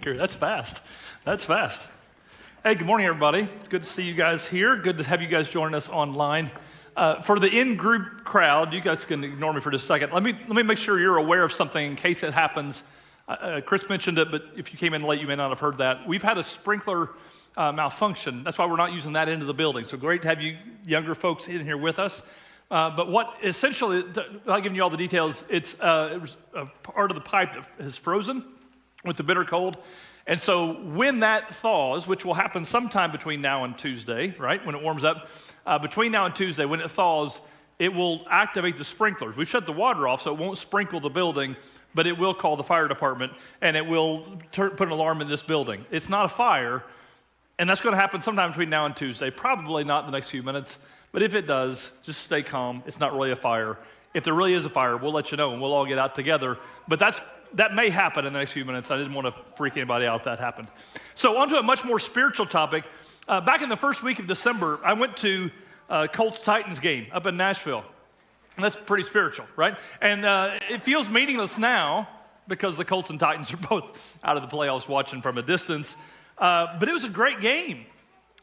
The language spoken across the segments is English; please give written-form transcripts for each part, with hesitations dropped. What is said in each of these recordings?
here. That's fast. That's fast. Hey, good morning, everybody. It's good to see you guys here. Good to have you guys join us online. For the in-group crowd, you guys can ignore me for just a second. Let me make sure you're aware of something in case it happens. Chris mentioned it, but if you came in late, you may not have heard that. We've had a sprinkler malfunction. That's why we're not using that end of the building. So great to have you younger folks in here with us. But what essentially, without giving you all the details, it was a part of the pipe that has frozen with the bitter cold. And so when that thaws, which will happen sometime between now and Tuesday, right, when it warms up, between now and Tuesday, when it thaws, it will activate the sprinklers. We've shut the water off, so it won't sprinkle the building, but it will call the fire department, and it will put an alarm in this building. It's not a fire, and that's going to happen sometime between now and Tuesday, probably not in the next few minutes, but if it does, just stay calm. It's not really a fire. If there really is a fire, we'll let you know, and we'll all get out together. But that may happen in the next few minutes. I didn't want to freak anybody out if that happened. So on to a much more spiritual topic. Back in the first week of December, I went to Colts-Titans game up in Nashville. And that's pretty spiritual, right? And it feels meaningless now because the Colts and Titans are both out of the playoffs watching from a distance. But it was a great game.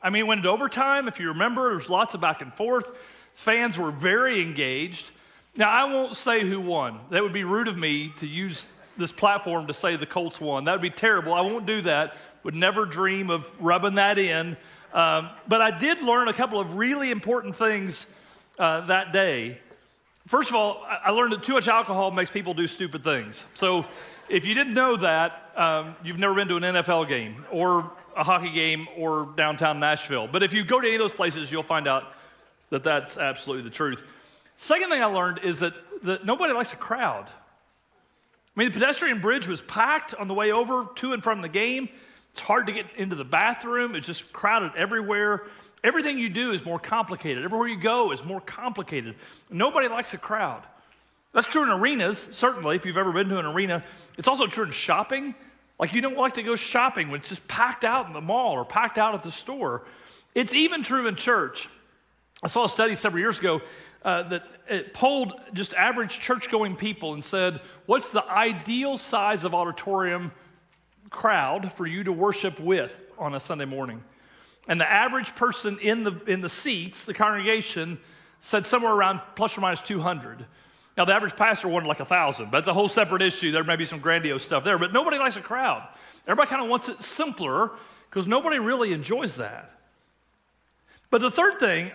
I mean, it went into overtime. If you remember, there was lots of back and forth. Fans were very engaged. Now, I won't say who won. That would be rude of me to use this platform to say the Colts won. That would be terrible. I won't do that. Would never dream of rubbing that in. But I did learn a couple of really important things that day. First of all, I learned that too much alcohol makes people do stupid things. So if you didn't know that, you've never been to an NFL game or a hockey game or downtown Nashville. But if you go to any of those places, you'll find out that that's absolutely the truth. Second thing I learned is that nobody likes a crowd. I mean, the pedestrian bridge was packed on the way over to and from the game. It's hard to get into the bathroom. It's just crowded everywhere. Everything you do is more complicated. Everywhere you go is more complicated. Nobody likes a crowd. That's true in arenas, certainly, if you've ever been to an arena. It's also true in shopping. Like, you don't like to go shopping when it's just packed out in the mall or packed out at the store. It's even true in church. I saw a study several years ago that it polled just average church-going people and said, what's the ideal size of auditorium crowd for you to worship with on a Sunday morning? And the average person in the seats, the congregation, said somewhere around plus or minus 200. Now, the average pastor wanted like 1,000. That's a whole separate issue. There may be some grandiose stuff there, but nobody likes a crowd. Everybody kind of wants it simpler because nobody really enjoys that. But the third thing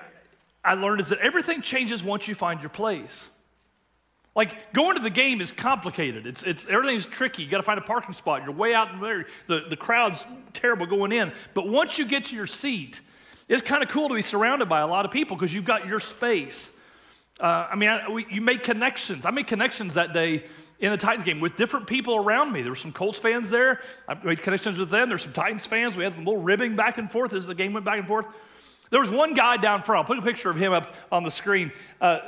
I learned is that everything changes once you find your place. Like, going to the game is complicated. It's everything's tricky. You got to find a parking spot. You're way out in there. The crowd's terrible going in. But once you get to your seat, it's kind of cool to be surrounded by a lot of people because you've got your space. You make connections. I made connections that day in the Titans game with different people around me. There were some Colts fans there. I made connections with them. There's some Titans fans. We had some little ribbing back and forth as the game went back and forth. There was one guy down front. I'll put a picture of him up on the screen.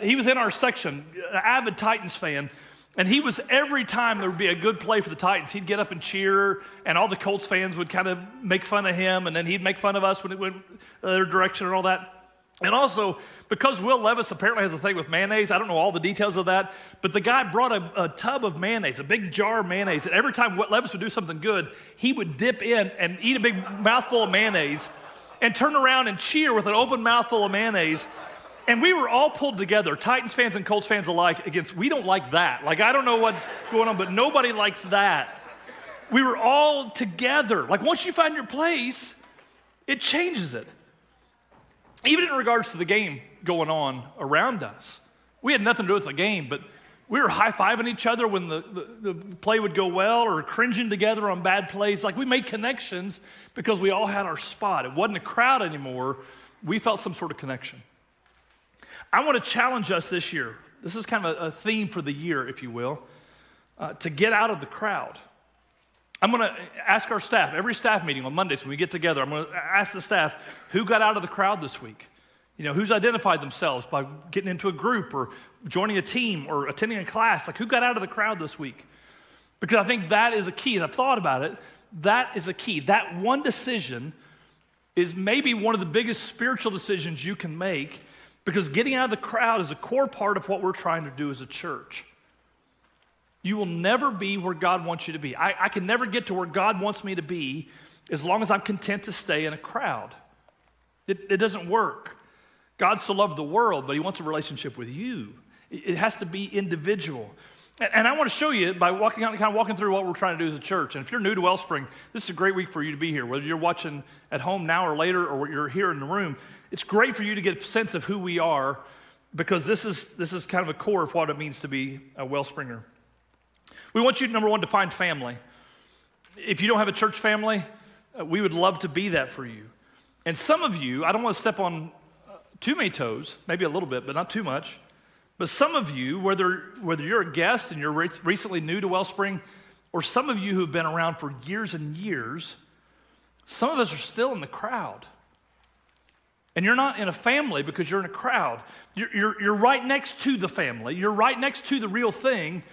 He was in our section, an avid Titans fan, and he was, every time there would be a good play for the Titans, he'd get up and cheer, and all the Colts fans would kind of make fun of him, and then he'd make fun of us when it went their direction and all that. And also, because Will Levis apparently has a thing with mayonnaise, I don't know all the details of that, but the guy brought a tub of mayonnaise, a big jar of mayonnaise, and every time Levis would do something good, he would dip in and eat a big mouthful of mayonnaise and turn around and cheer with an open mouthful of mayonnaise. And we were all pulled together, Titans fans and Colts fans alike, against, we don't like that. Like, I don't know what's going on, but nobody likes that. We were all together. Like, once you find your place, it changes it. Even in regards to the game going on around us. We had nothing to do with the game, but we were high-fiving each other when the play would go well or cringing together on bad plays. Like, we made connections because we all had our spot. It wasn't a crowd anymore. We felt some sort of connection. I want to challenge us this year. This is kind of a theme for the year, if you will, to get out of the crowd. I'm going to ask our staff, every staff meeting on Mondays when we get together, I'm going to ask the staff, who got out of the crowd this week? You know, who's identified themselves by getting into a group or joining a team or attending a class? Like, who got out of the crowd this week? Because I think that is a key. As I've thought about it, that is a key. That one decision is maybe one of the biggest spiritual decisions you can make because getting out of the crowd is a core part of what we're trying to do as a church. You will never be where God wants you to be. I can never get to where God wants me to be as long as I'm content to stay in a crowd. It doesn't work. God so loved the world, but he wants a relationship with you. It has to be individual. And I want to show you by walking through what we're trying to do as a church. And if you're new to WellSpring, this is a great week for you to be here. Whether you're watching at home now or later, or you're here in the room, it's great for you to get a sense of who we are, because this is kind of a core of what it means to be a WellSpringer. We want you, number one, to find family. If you don't have a church family, we would love to be that for you. And some of you, I don't want to step on too many toes, maybe a little bit, but not too much. But some of you, whether you're a guest and you're recently new to WellSpring, or some of you who've been around for years and years, some of us are still in the crowd. And you're not in a family because you're in a crowd. You're right next to the family. You're right next to the real thing.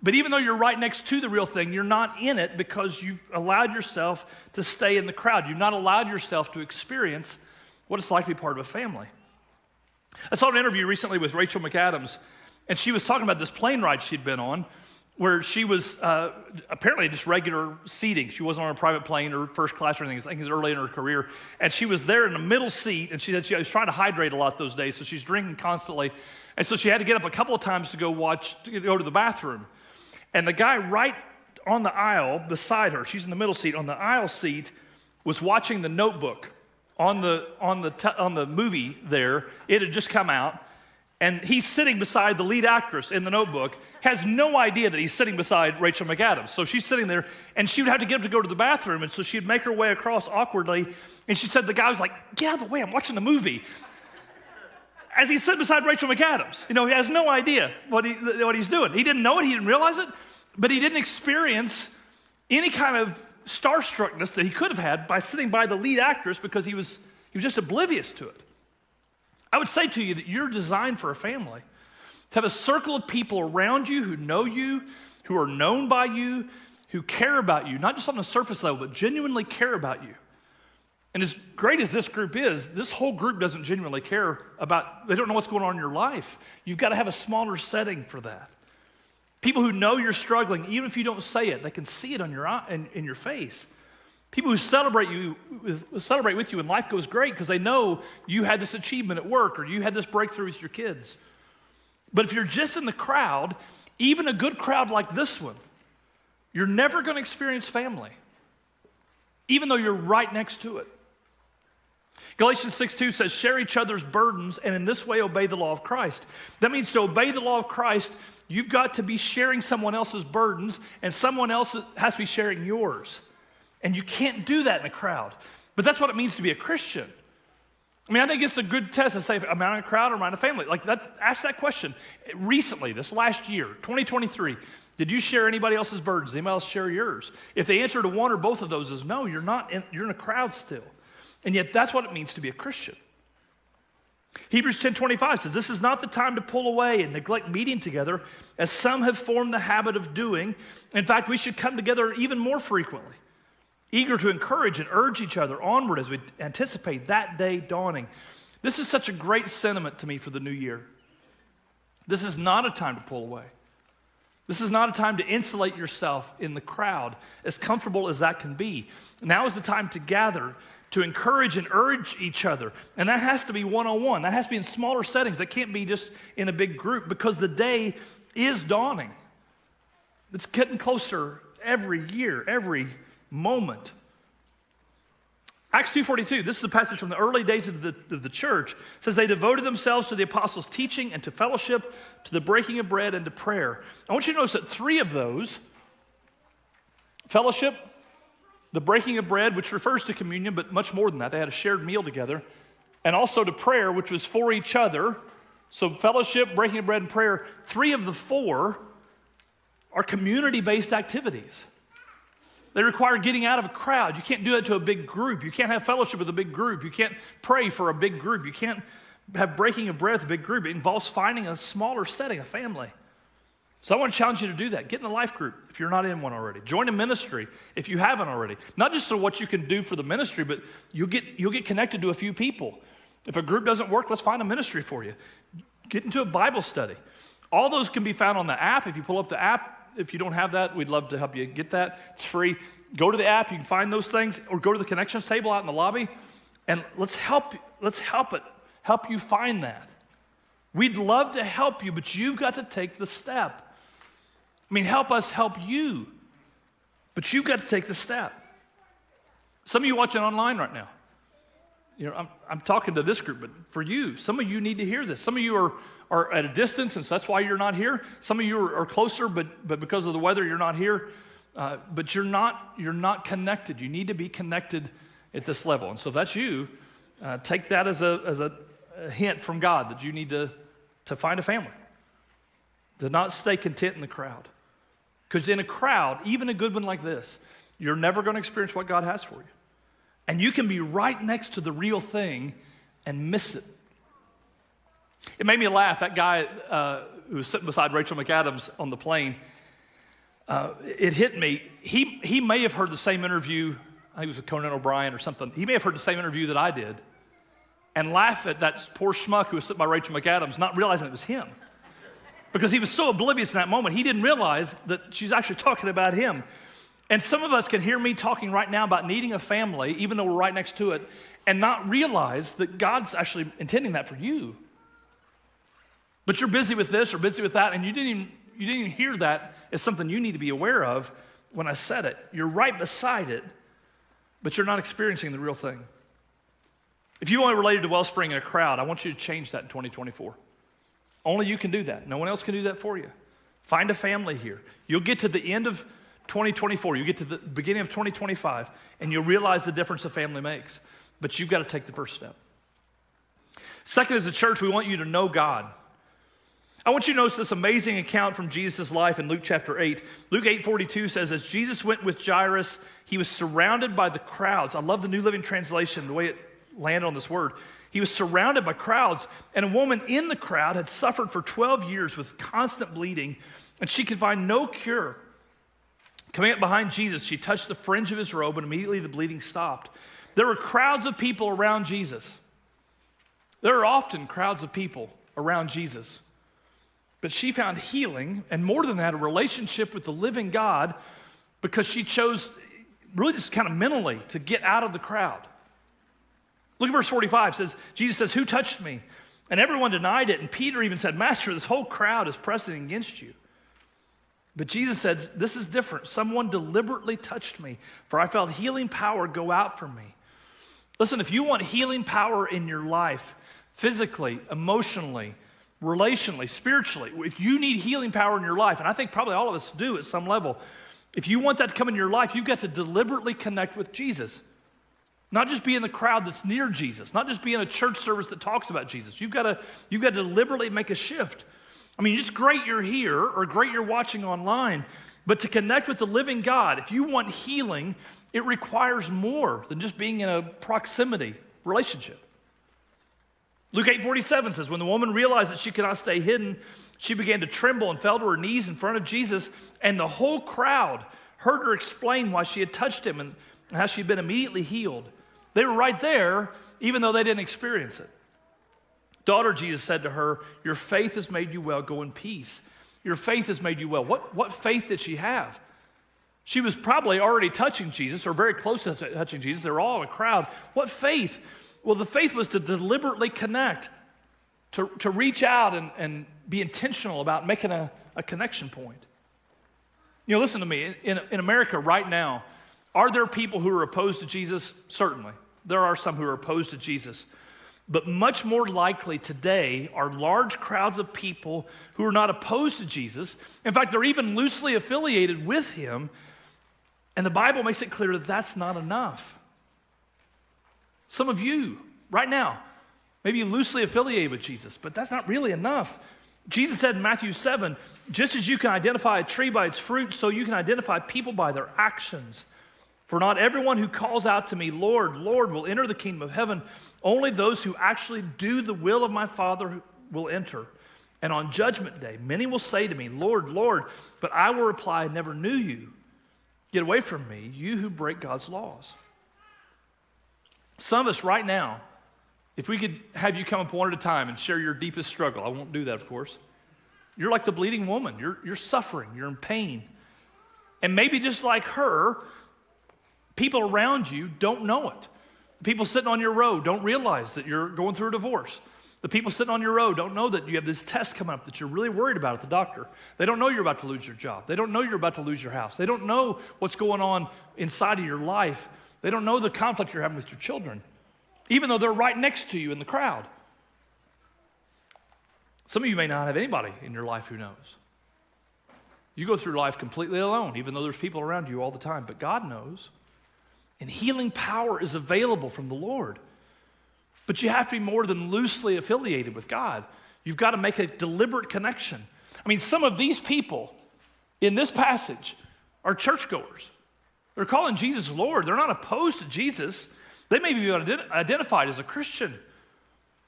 But even though you're right next to the real thing, you're not in it because you've allowed yourself to stay in the crowd. You've not allowed yourself to experience what it's like to be part of a family. I saw an interview recently with Rachel McAdams, and she was talking about this plane ride she'd been on where she was apparently just regular seating. She wasn't on a private plane or first class or anything. I think it was early in her career. And she was there in the middle seat, and she said she was trying to hydrate a lot those days, so she's drinking constantly. And so she had to get up a couple of times to go to the bathroom. And the guy right on the aisle beside her, she's in the middle seat, on the aisle seat, was watching The Notebook on the movie there. It had just come out, and he's sitting beside the lead actress in The Notebook, has no idea that he's sitting beside Rachel McAdams. So she's sitting there, and she would have to get up to go to the bathroom, and so she'd make her way across awkwardly, and she said the guy was like, "Get out of the way, I'm watching the movie." As he's sitting beside Rachel McAdams. He has no idea what he's doing. He didn't know it, he didn't realize it, but he didn't experience any kind of starstruckness that he could have had by sitting by the lead actress because he was just oblivious to it. I would say to you that you're designed for a family, to have a circle of people around you who know you, who are known by you, who care about you, not just on the surface level, but genuinely care about you. And as great as this group is, this whole group doesn't genuinely care about, they don't know what's going on in your life. You've got to have a smaller setting for that. People who know you're struggling, even if you don't say it, they can see it on in your face. People who celebrate with you when life goes great because they know you had this achievement at work or you had this breakthrough with your kids. But if you're just in the crowd, even a good crowd like this one, you're never going to experience family, even though you're right next to it. Galatians 6:2 says, share each other's burdens and in this way obey the law of Christ. That means to obey the law of Christ, you've got to be sharing someone else's burdens and someone else has to be sharing yours. And you can't do that in a crowd. But that's what it means to be a Christian. I mean, I think it's a good test to say, am I in a crowd or am I in a family? Ask that question. Recently, this last year, 2023, did you share anybody else's burdens? Did anybody else share yours? If the answer to one or both of those is no, you're in a crowd still. And yet that's what it means to be a Christian. Hebrews 10:25 says, this is not the time to pull away and neglect meeting together, as some have formed the habit of doing. In fact, we should come together even more frequently, eager to encourage and urge each other onward as we anticipate that day dawning. This is such a great sentiment to me for the new year. This is not a time to pull away. This is not a time to insulate yourself in the crowd, as comfortable as that can be. Now is the time to gather, to encourage and urge each other. And that has to be one-on-one. That has to be in smaller settings. That can't be just in a big group because the day is dawning. It's getting closer every year, every moment. Acts 2:42, this is a passage from the early days of the church. It says they devoted themselves to the apostles' teaching and to fellowship, to the breaking of bread and to prayer. I want you to notice that three of those, fellowship, the breaking of bread, which refers to communion, but much more than that. They had a shared meal together. And also to prayer, which was for each other. So fellowship, breaking of bread, and prayer, three of the four are community-based activities. They require getting out of a crowd. You can't do that to a big group. You can't have fellowship with a big group. You can't pray for a big group. You can't have breaking of bread with a big group. It involves finding a smaller setting, a family. So I want to challenge you to do that. Get in a life group if you're not in one already. Join a ministry if you haven't already. Not just so what you can do for the ministry, but you'll get connected to a few people. If a group doesn't work, let's find a ministry for you. Get into a Bible study. All those can be found on the app. If you pull up the app, If you don't have that, we'd love to help you get that. It's free. Go to the app. You can find those things, or go to the connections table out in the lobby, and let's help you find that. We'd love to help you, but you've got to take the step. I mean, help us help you, but you've got to take the step. Some of you watching online right now, I'm talking to this group, but for you, some of you need to hear this. Some of you are at a distance, and so that's why you're not here. Some of you are closer, but because of the weather, you're not here. But you're not connected. You need to be connected at this level. And so if that's you, take that as a hint from God that you need to find a family, to not stay content in the crowd. Because in a crowd, even a good one like this, you're never going to experience what God has for you. And you can be right next to the real thing and miss it. It made me laugh. That guy who was sitting beside Rachel McAdams on the plane, it hit me. He may have heard the same interview. I think it was with Conan O'Brien or something. He may have heard the same interview that I did and laugh at that poor schmuck who was sitting by Rachel McAdams, not realizing it was him. Because he was so oblivious in that moment, he didn't realize that she's actually talking about him. And some of us can hear me talking right now about needing a family, even though we're right next to it, and not realize that God's actually intending that for you. But you're busy with this or busy with that, and you didn't even hear that as something you need to be aware of when I said it. You're right beside it, but you're not experiencing the real thing. If you only related to WellSpring in a crowd, I want you to change that in 2024. Only you can do that. No one else can do that for you. Find a family here. You'll get to the end of 2024. You get to the beginning of 2025, and you'll realize the difference a family makes. But you've got to take the first step. Second, as a church, we want you to know God. I want you to notice this amazing account from Jesus' life in Luke chapter 8. Luke 8:42 says, as Jesus went with Jairus, he was surrounded by the crowds. I love the New Living Translation, the way it landed on this word. He was surrounded by crowds, and a woman in the crowd had suffered for 12 years with constant bleeding, and she could find no cure. Coming up behind Jesus, she touched the fringe of his robe, and immediately the bleeding stopped. There were crowds of people around Jesus. There are often crowds of people around Jesus. But she found healing, and more than that, a relationship with the living God, because she chose really just kind of mentally to get out of the crowd. Look at verse 45. Jesus says, who touched me? And everyone denied it. And Peter even said, Master, this whole crowd is pressing against you. But Jesus said, this is different. Someone deliberately touched me, for I felt healing power go out from me. Listen, if you want healing power in your life, physically, emotionally, relationally, spiritually, if you need healing power in your life, and I think probably all of us do at some level, if you want that to come in your life, you've got to deliberately connect with Jesus. Not just be in the crowd that's near Jesus, not just be in a church service that talks about Jesus. You've got to deliberately make a shift. I mean, it's great you're here or great you're watching online, but to connect with the living God, if you want healing, it requires more than just being in a proximity relationship. Luke 8:47 says, when the woman realized that she could not stay hidden, she began to tremble and fell to her knees in front of Jesus, and the whole crowd heard her explain why she had touched him and how she'd been immediately healed. They were right there, even though they didn't experience it. Daughter, Jesus said to her, your faith has made you well. Go in peace. Your faith has made you well. What faith did she have? She was probably already touching Jesus or very close to touching Jesus. They were all in a crowd. What faith? Well, the faith was to deliberately connect, to reach out and be intentional about making a connection point. You know, listen to me. In America right now, are there people who are opposed to Jesus? Certainly. There are some who are opposed to Jesus. But much more likely today are large crowds of people who are not opposed to Jesus. In fact, they're even loosely affiliated with him. And the Bible makes it clear that that's not enough. Some of you, right now, maybe loosely affiliated with Jesus, but that's not really enough. Jesus said in Matthew 7, just as you can identify a tree by its fruit, so you can identify people by their actions. For not everyone who calls out to me, Lord, Lord, will enter the kingdom of heaven. Only those who actually do the will of my Father will enter. And on judgment day, many will say to me, Lord, Lord, but I will reply, I never knew you. Get away from me, you who break God's laws. Some of us right now, if we could have you come up one at a time and share your deepest struggle, I won't do that, of course. You're like the bleeding woman. You're suffering. You're in pain. And maybe just like her, people around you don't know it. People sitting on your row don't realize that you're going through a divorce. The people sitting on your row don't know that you have this test coming up that you're really worried about at the doctor. They don't know you're about to lose your job. They don't know you're about to lose your house. They don't know what's going on inside of your life. They don't know the conflict you're having with your children, even though they're right next to you in the crowd. Some of you may not have anybody in your life who knows. You go through life completely alone, even though there's people around you all the time, but God knows. And healing power is available from the Lord. But you have to be more than loosely affiliated with God. You've got to make a deliberate connection. I mean, some of these people in this passage are churchgoers. They're calling Jesus Lord. They're not opposed to Jesus. They may be identified as a Christian.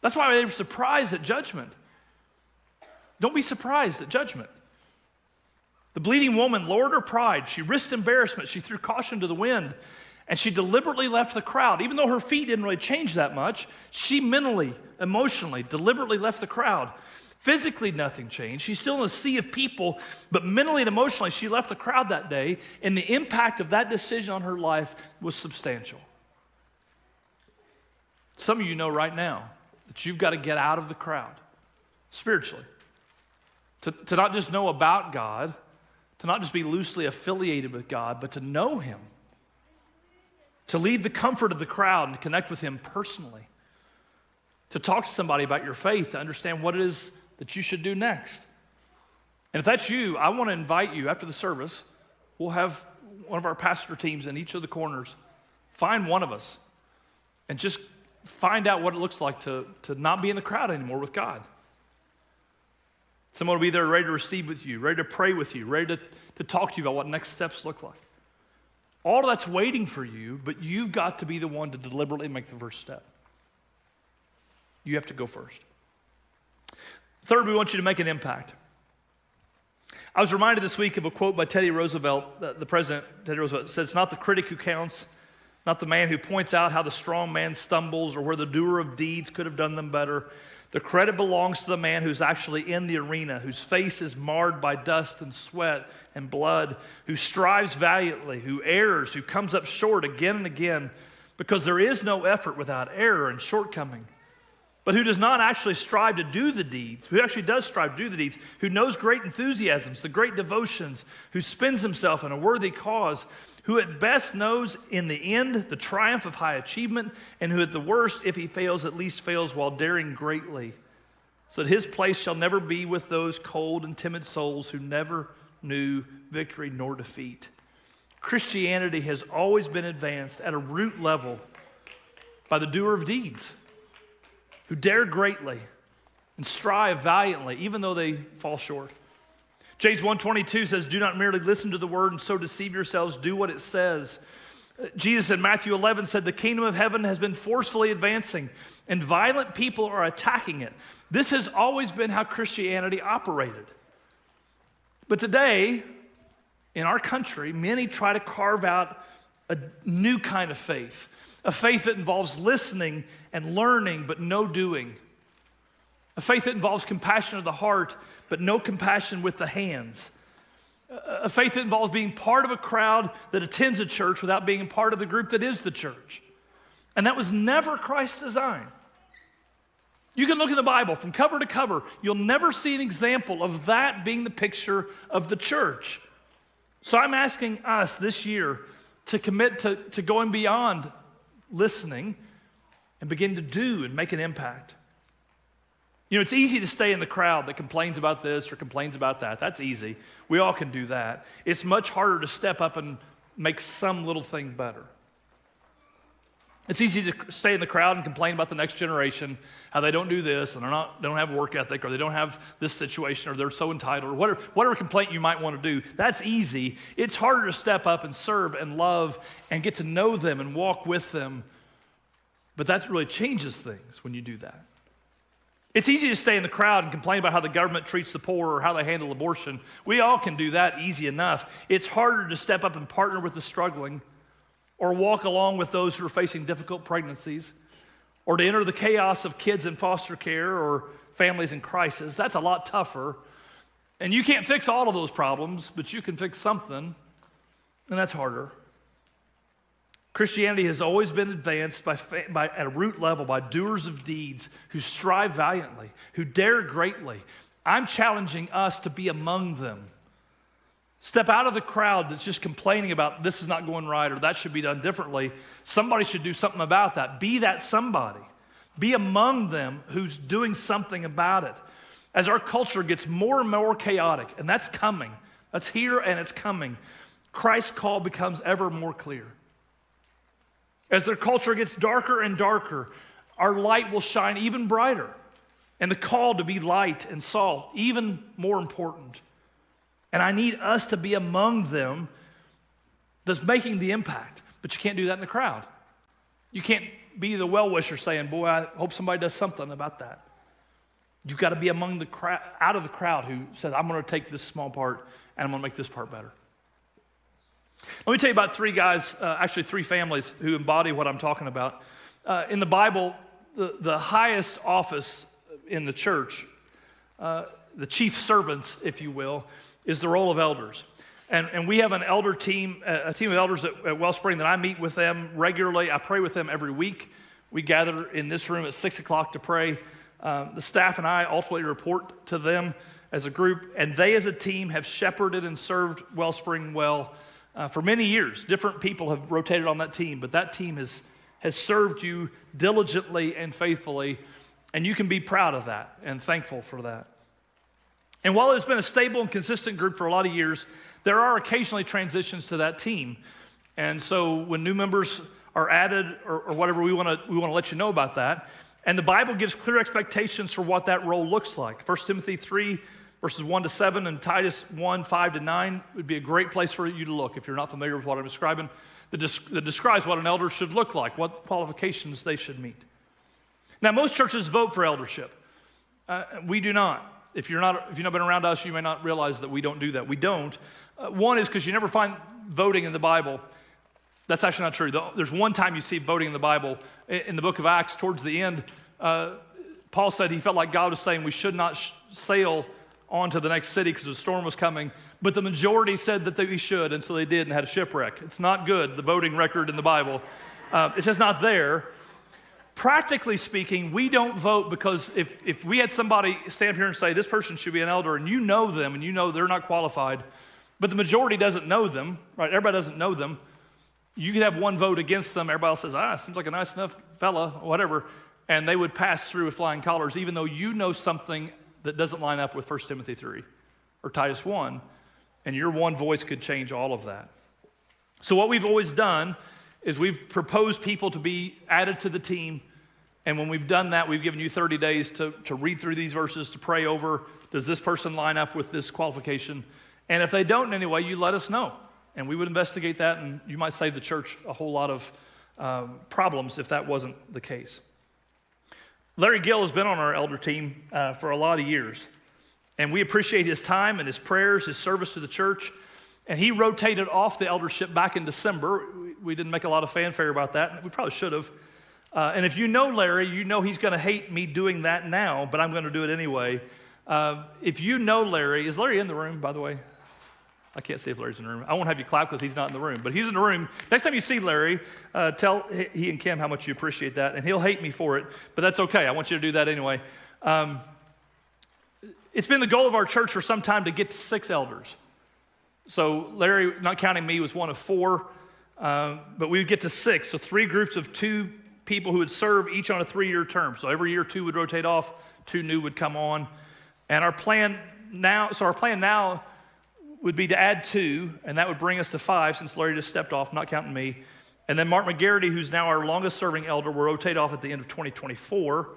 That's why they were surprised at judgment. Don't be surprised at judgment. The bleeding woman lowered her pride. She risked embarrassment. She threw caution to the wind. And she deliberately left the crowd. Even though her feet didn't really change that much, she mentally, emotionally, deliberately left the crowd. Physically, nothing changed. She's still in a sea of people, but mentally and emotionally, she left the crowd that day, and the impact of that decision on her life was substantial. Some of you know right now that you've got to get out of the crowd spiritually. To not just know about God, to not just be loosely affiliated with God, but to know Him. To leave the comfort of the crowd and connect with Him personally. To talk to somebody about your faith, to understand what it is that you should do next. And if that's you, I want to invite you after the service. We'll have one of our pastor teams in each of the corners. Find one of us and just find out what it looks like to not be in the crowd anymore with God. Someone will be there ready to receive with you, ready to pray with you, ready to talk to you about what next steps look like. All of that's waiting for you, but you've got to be the one to deliberately make the first step. You have to go first. Third, we want you to make an impact. I was reminded this week of a quote by Teddy Roosevelt, the president, Teddy Roosevelt, says, "It's not the critic who counts, not the man who points out how the strong man stumbles or where the doer of deeds could have done them better. The credit belongs to the man who's actually in the arena, whose face is marred by dust and sweat and blood, who strives valiantly, who errs, who comes up short again and again, because there is no effort without error and shortcoming. But who does not actually strive to do the deeds, who actually does strive to do the deeds, who knows great enthusiasms, the great devotions, who spends himself in a worthy cause, who at best knows in the end the triumph of high achievement, and who at the worst, if he fails, at least fails while daring greatly, so that his place shall never be with those cold and timid souls who never knew victory nor defeat." Christianity has always been advanced at a root level by the doer of deeds, who dare greatly and strive valiantly, even though they fall short. James 1:22 says, "Do not merely listen to the word and so deceive yourselves, do what it says." Jesus in Matthew 11 said, "The kingdom of heaven has been forcefully advancing, and violent people are attacking it." This has always been how Christianity operated. But today, in our country, many try to carve out a new kind of faith, a faith that involves listening and learning, but no doing. A faith that involves compassion of the heart, but no compassion with the hands. A faith that involves being part of a crowd that attends a church without being part of the group that is the church. And that was never Christ's design. You can look in the Bible from cover to cover. You'll never see an example of that being the picture of the church. So I'm asking us this year to commit to going beyond listening and begin to do and make an impact. You know, it's easy to stay in the crowd that complains about this or complains about that. That's easy. We all can do that. It's much harder to step up and make some little thing better. It's easy to stay in the crowd and complain about the next generation, how they don't do this, and they don't have work ethic, or they don't have this situation, or they're so entitled, or whatever complaint you might want to do. That's easy. It's harder to step up and serve and love and get to know them and walk with them. But that really changes things when you do that. It's easy to stay in the crowd and complain about how the government treats the poor or how they handle abortion. We all can do that easy enough. It's harder to step up and partner with the struggling, or walk along with those who are facing difficult pregnancies, or to enter the chaos of kids in foster care or families in crisis. That's a lot tougher And you can't fix all of those problems, but you can fix something, and that's harder. Christianity has always been advanced at a root level by doers of deeds who strive valiantly, who dare greatly. I'm challenging us to be among them. Step out of the crowd that's just complaining about this is not going right or that should be done differently. Somebody should do something about that. Be that somebody. Be among them who's doing something about it. As our culture gets more and more chaotic, and that's coming, that's here and it's coming, Christ's call becomes ever more clear. As their culture gets darker and darker, our light will shine even brighter. And the call to be light and salt, even more important. And I need us to be among them that's making the impact. But you can't do that in the crowd. You can't be the well-wisher saying, boy, I hope somebody does something about that. You've got to be among the crowd, out of the crowd who says, I'm going to take this small part and I'm going to make this part better. Let me tell you about three guys, actually three families who embody what I'm talking about. In the Bible, the highest office in the church, the chief servants, if you will, is the role of elders. And we have an elder team, a team of elders at WellSpring that I meet with them regularly. I pray with them every week. We gather in this room at 6 o'clock to pray. The staff and I ultimately report to them as a group, and they as a team have shepherded and served WellSpring well for many years. Different people have rotated on that team, but that team has served you diligently and faithfully, and you can be proud of that and thankful for that. And while it's been a stable and consistent group for a lot of years, there are occasionally transitions to that team. And so when new members are added or whatever, we want to let you know about that. And the Bible gives clear expectations for what that role looks like. 1 Timothy 3, verses 1-7, and Titus 1, 5-9 would be a great place for you to look if you're not familiar with what I'm describing. That describes what an elder should look like, what qualifications they should meet. Now, most churches vote for eldership. We do not. If you've not been around us, you may not realize that we don't do that. We don't. One is because you never find voting in the Bible. That's actually not true. There's one time you see voting in the Bible. In the book of Acts, towards the end, Paul said he felt like God was saying we should not sail on to the next city because the storm was coming. But the majority said that we should, and so they did and had a shipwreck. It's not good, the voting record in the Bible. It's just not there. Practically speaking, we don't vote because if we had somebody stand here and say this person should be an elder and you know them and you know they're not qualified, but the majority doesn't know them, right? Everybody doesn't know them. You could have one vote against them. Everybody else says, seems like a nice enough fella, whatever. And they would pass through with flying colors, even though you know something that doesn't line up with 1 Timothy 3 or Titus 1. And your one voice could change all of that. So what we've always done is we've proposed people to be added to the team. And when we've done that, we've given you 30 days to read through these verses, to pray over, does this person line up with this qualification? And if they don't in any way, you let us know. And we would investigate that, and you might save the church a whole lot of problems if that wasn't the case. Larry Gill has been on our elder team for a lot of years. And we appreciate his time and his prayers, his service to the church. And he rotated off the eldership back in December. We didn't make a lot of fanfare about that. We probably should have. And if you know Larry, you know he's going to hate me doing that now, but I'm going to do it anyway. If you know Larry, is Larry in the room, by the way? I can't see if Larry's in the room. I won't have you clap because he's not in the room. But he's in the room. Next time you see Larry, tell he and Kim how much you appreciate that. And he'll hate me for it, but that's okay. I want you to do that anyway. It's been the goal of our church for some time to get to 6 elders. So Larry, not counting me, was one of 4. But we would get to 6. So 3 groups of 2 people who would serve each on a 3-year term. So every year 2 would rotate off, 2 new would come on. And our plan now would be to add 2, and that would bring us to 5 since Larry just stepped off, not counting me. And then Mark McGarity, who's now our longest serving elder, will rotate off at the end of 2024,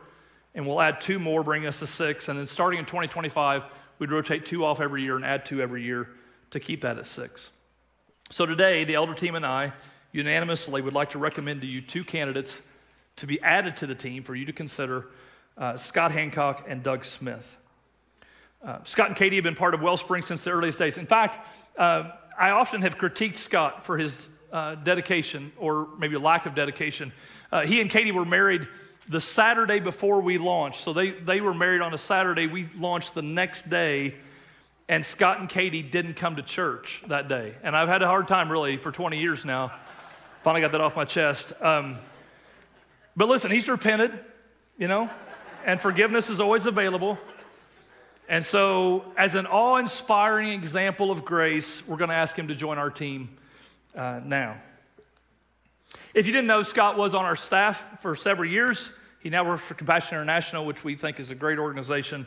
and we'll add 2 more, bringing us to 6. And then starting in 2025, we'd rotate 2 off every year and add 2 every year to keep that at 6. So today, the elder team and I unanimously would like to recommend to you 2 candidates to be added to the team for you to consider, Scott Hancock and Doug Smith. Scott and Katie have been part of WellSpring since the earliest days. In fact, I often have critiqued Scott for his dedication or maybe lack of dedication. He and Katie were married the Saturday before we launched. So they were married on a Saturday. We launched the next day. and Scott and Katie didn't come to church that day. And I've had a hard time really for 20 years now. Finally got that off my chest. But listen, he's repented, and forgiveness is always available. And so as an awe-inspiring example of grace, we're going to ask him to join our team now. If you didn't know, Scott was on our staff for several years. He now works for Compassion International, which we think is a great organization.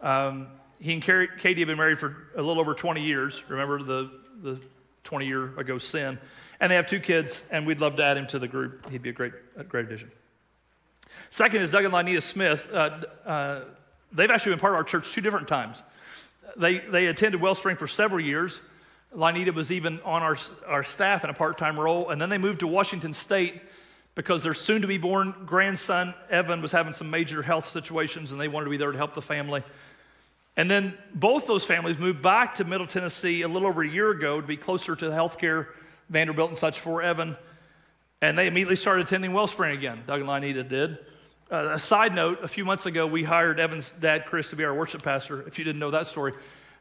He and Katie have been married for a little over 20 years. Remember the 20-year ago sin. And they have 2 kids, and we'd love to add him to the group. He'd be a great addition. Second is Doug and Lynetta Smith. They've actually been part of our church 2 different times. They attended WellSpring for several years. Lynetta was even on our staff in a part-time role, and then they moved to Washington State because their soon-to-be-born grandson, Evan, was having some major health situations, and they wanted to be there to help the family. And then both those families moved back to Middle Tennessee a little over a year ago to be closer to the healthcare, Vanderbilt and such for Evan. And they immediately started attending WellSpring again. Doug and Lynetta did. A side note, a few months ago, we hired Evan's dad, Chris, to be our worship pastor, if you didn't know that story.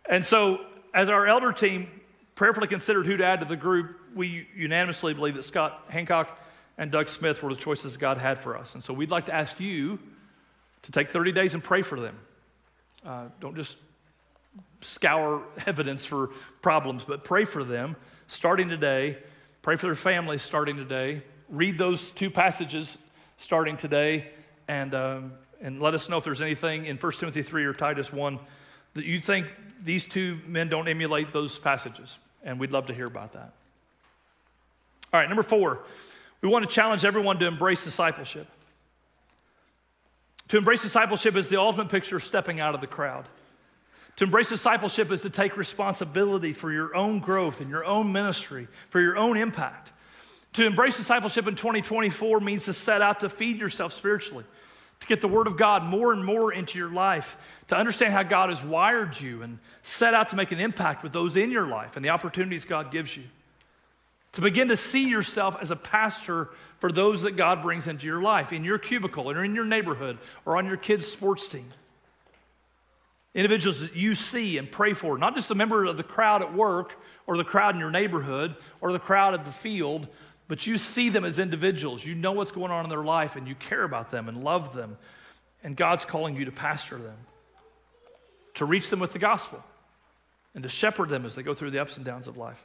And so as our elder team prayerfully considered who to add to the group, we unanimously believe that Scott Hancock and Doug Smith were the choices God had for us. And so we'd like to ask you to take 30 days and pray for them. Don't just scour evidence for problems, but pray for them starting today. Pray for their families starting today. Read those 2 passages starting today, and let us know if there's anything in 1 Timothy 3 or Titus 1 that you think these 2 men don't emulate those passages, and we'd love to hear about that. All right, number 4, we want to challenge everyone to embrace discipleship. To embrace discipleship is the ultimate picture of stepping out of the crowd. To embrace discipleship is to take responsibility for your own growth and your own ministry, for your own impact. To embrace discipleship in 2024 means to set out to feed yourself spiritually, to get the Word of God more and more into your life, to understand how God has wired you and set out to make an impact with those in your life and the opportunities God gives you. To begin to see yourself as a pastor for those that God brings into your life, in your cubicle or in your neighborhood or on your kids' sports team. Individuals that you see and pray for, not just a member of the crowd at work or the crowd in your neighborhood or the crowd at the field, but you see them as individuals. You know what's going on in their life and you care about them and love them. And God's calling you to pastor them, to reach them with the gospel and to shepherd them as they go through the ups and downs of life.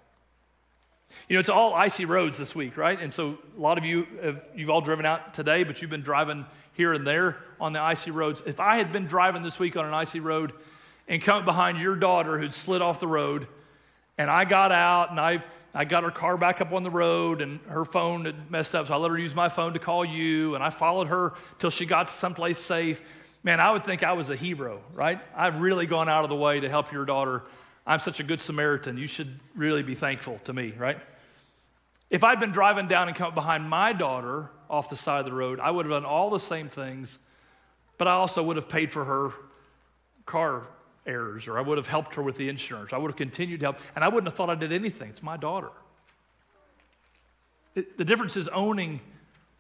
It's all icy roads this week, right? And so a lot of you, you've all driven out today, but you've been driving here and there on the icy roads. If I had been driving this week on an icy road and come behind your daughter who'd slid off the road, and I got out and I got her car back up on the road and her phone had messed up, so I let her use my phone to call you, and I followed her till she got to someplace safe, man, I would think I was a hero, right? I've really gone out of the way to help your daughter. I'm such a good Samaritan. You should really be thankful to me, right? If I'd been driving down and come behind my daughter off the side of the road, I would have done all the same things, but I also would have paid for her car errors, or I would have helped her with the insurance. I would have continued to help, and I wouldn't have thought I did anything. It's my daughter. The difference is owning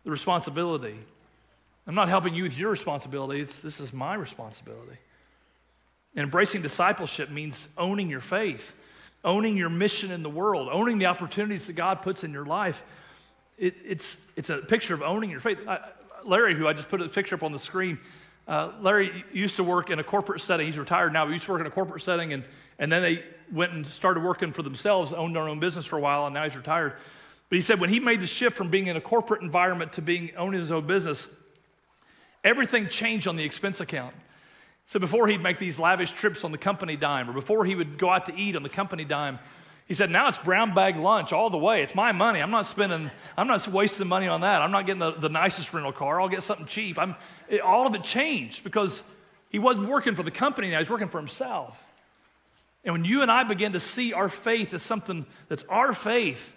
the responsibility. I'm not helping you with your responsibility. This is my responsibility. And embracing discipleship means owning your faith, owning your mission in the world, owning the opportunities that God puts in your life. It's a picture of owning your faith. Larry, who I just put a picture up on the screen, Larry used to work in a corporate setting. He's retired now, but he used to work in a corporate setting, and then they went and started working for themselves, owned their own business for a while, and now he's retired. But he said when he made the shift from being in a corporate environment to owning his own business, everything changed on the expense account. So before he'd make these lavish trips on the company dime, or before he would go out to eat on the company dime, he said, now it's brown bag lunch all the way. It's my money. I'm not wasting money on that. I'm not getting the nicest rental car. I'll get something cheap. All of it changed because he wasn't working for the company now. He's working for himself. And when you and I begin to see our faith as something that's our faith,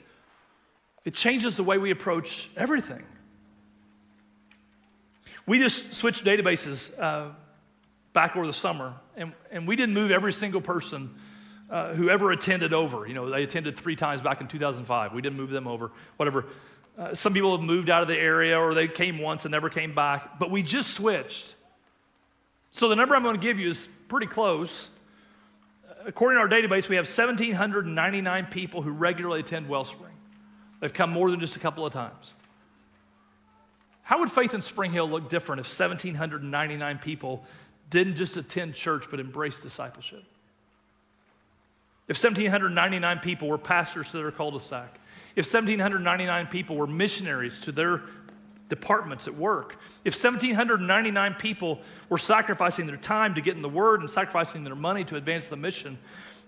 it changes the way we approach everything. We just switched databases back over the summer, and we didn't move every single person who ever attended over. They attended 3 times back in 2005. We didn't move them over, whatever. Some people have moved out of the area, or they came once and never came back, but we just switched. So the number I'm going to give you is pretty close. according to our database, we have 1,799 people who regularly attend WellSpring. They've come more than just a couple of times. How would faith in Spring Hill look different if 1,799 people didn't just attend church but embraced discipleship? If 1,799 people were pastors to their cul-de-sac, if 1,799 people were missionaries to their departments at work, if 1,799 people were sacrificing their time to get in the Word and sacrificing their money to advance the mission,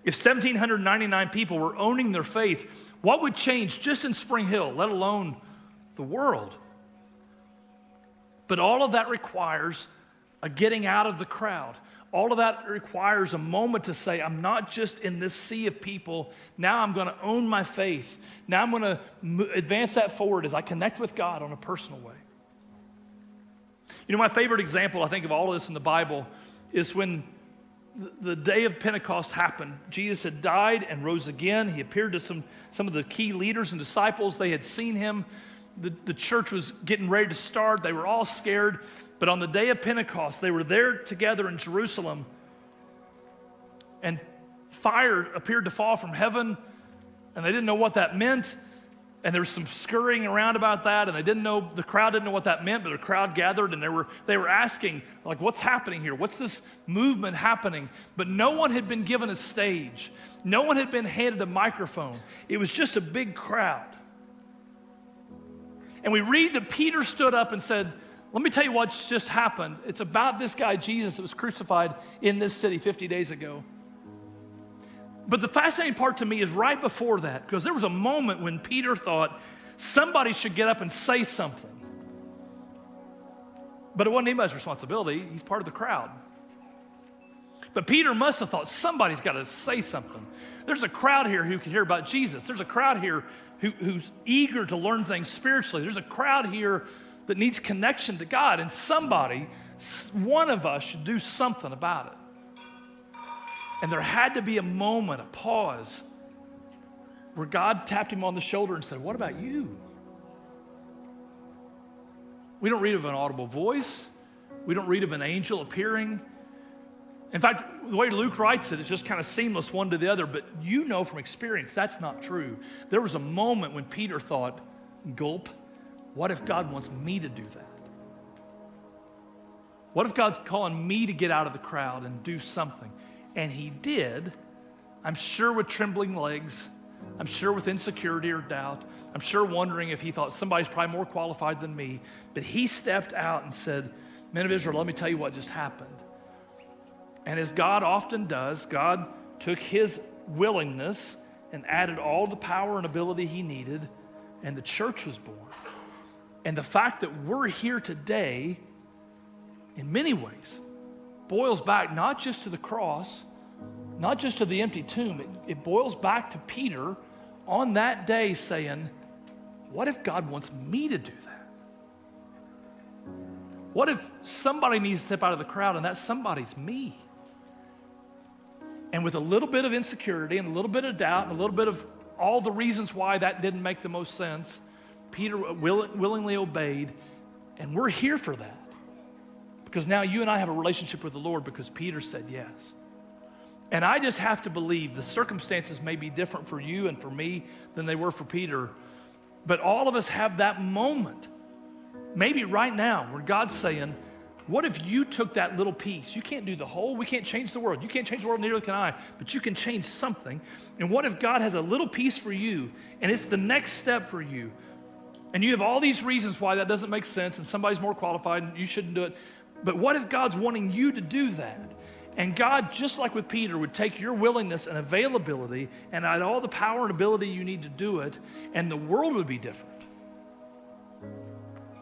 if 1,799 people were owning their faith, what would change just in Spring Hill, let alone the world? But all of that requires a getting out of the crowd. All of that requires a moment to say, I'm not just in this sea of people. Now I'm going to own my faith. Now I'm going to advance that forward as I connect with God on a personal way. You know, my favorite example, I think, of all of this in the Bible is when the day of Pentecost happened. Jesus had died and rose again. He appeared to some of the key leaders and disciples. They had seen him. The church was getting ready to start. They were all scared. But on the day of Pentecost, they were there together in Jerusalem, and fire appeared to fall from heaven, and they didn't know what that meant, and there was some scurrying around about that, and the crowd didn't know what that meant, but the crowd gathered, and they were asking, like, what's happening here? What's this movement happening? But no one had been given a stage. No one had been handed a microphone. It was just a big crowd. And we read that Peter stood up and said, let me tell you what's just happened. It's about this guy, Jesus, that was crucified in this city 50 days ago. But the fascinating part to me is right before that, because there was a moment when Peter thought somebody should get up and say something. But it wasn't anybody's responsibility. He's part of the crowd. But Peter must have thought, somebody's got to say something. There's a crowd here who can hear about Jesus. There's a crowd here who's eager to learn things spiritually. There's a crowd here that needs connection to God, and somebody, one of us, should do something about it. And there had to be a moment, a pause, where God tapped him on the shoulder and said, what about you? We don't read of an audible voice. We don't read of an angel appearing. In fact, the way Luke writes it, it's just kind of seamless one to the other, but you know from experience that's not true. There was a moment when Peter thought, gulp, what if God wants me to do that? What if God's calling me to get out of the crowd and do something? And he did, I'm sure with trembling legs, I'm sure with insecurity or doubt, I'm sure wondering if he thought somebody's probably more qualified than me, but he stepped out and said, men of Israel, let me tell you what just happened. And as God often does, God took his willingness and added all the power and ability he needed, and the church was born. And the fact that we're here today, in many ways, boils back not just to the cross, not just to the empty tomb. It boils back to Peter on that day saying, what if God wants me to do that? What if somebody needs to step out of the crowd and that somebody's me? And with a little bit of insecurity and a little bit of doubt and a little bit of all the reasons why that didn't make the most sense, Peter willingly obeyed, and we're here for that. Because now you and I have a relationship with the Lord because Peter said yes. And I just have to believe the circumstances may be different for you and for me than they were for Peter, but all of us have that moment, maybe right now, where God's saying, what if you took that little piece? You can't do the whole. We can't change the world. You can't change the world, neither can I, but you can change something. And what if God has a little piece for you, and it's the next step for you, and you have all these reasons why that doesn't make sense, and somebody's more qualified, and you shouldn't do it. But what if God's wanting you to do that? And God, just like with Peter, would take your willingness and availability and add all the power and ability you need to do it, and the world would be different.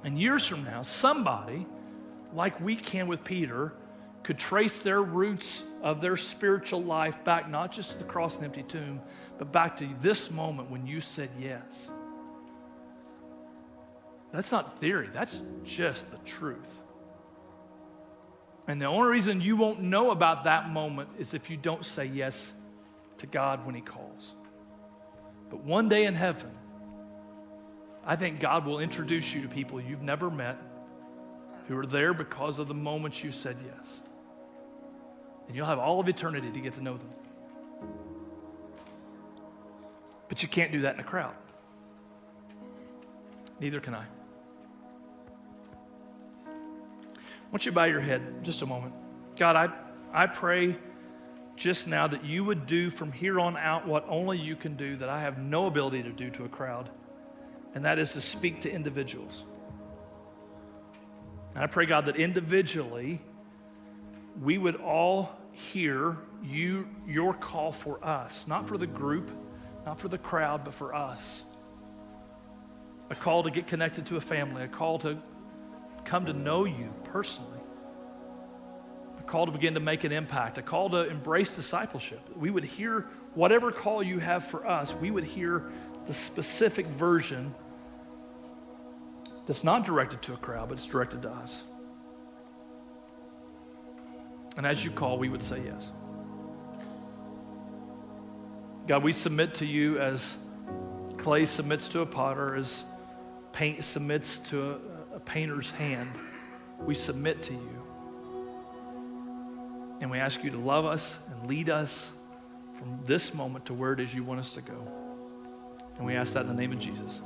And years from now, somebody, like we can with Peter, could trace their roots of their spiritual life back not just to the cross and empty tomb, but back to this moment when you said yes. That's not theory, that's just the truth. And the only reason you won't know about that moment is if you don't say yes to God when he calls. But one day in heaven, I think God will introduce you to people you've never met who are there because of the moment you said yes. And you'll have all of eternity to get to know them. But you can't do that in a crowd. Neither can I. I want you to bow your head just a moment. God, I pray just now that you would do from here on out what only you can do, that I have no ability to do to a crowd, and that is to speak to individuals. And I pray, God, that individually we would all hear your call for us, not for the group, not for the crowd, but for us. A call to get connected to a family, a call to come to know you personally, a call to begin to make an impact, a call to embrace discipleship. We would hear whatever call you have for us, we would hear the specific version that's not directed to a crowd, but it's directed to us. And as you call, we would say yes. God, we submit to you as clay submits to a potter, as paint submits to a painter's hand. We submit to you. And we ask you to love us and lead us from this moment to where it is you want us to go. And we ask that in the name of Jesus.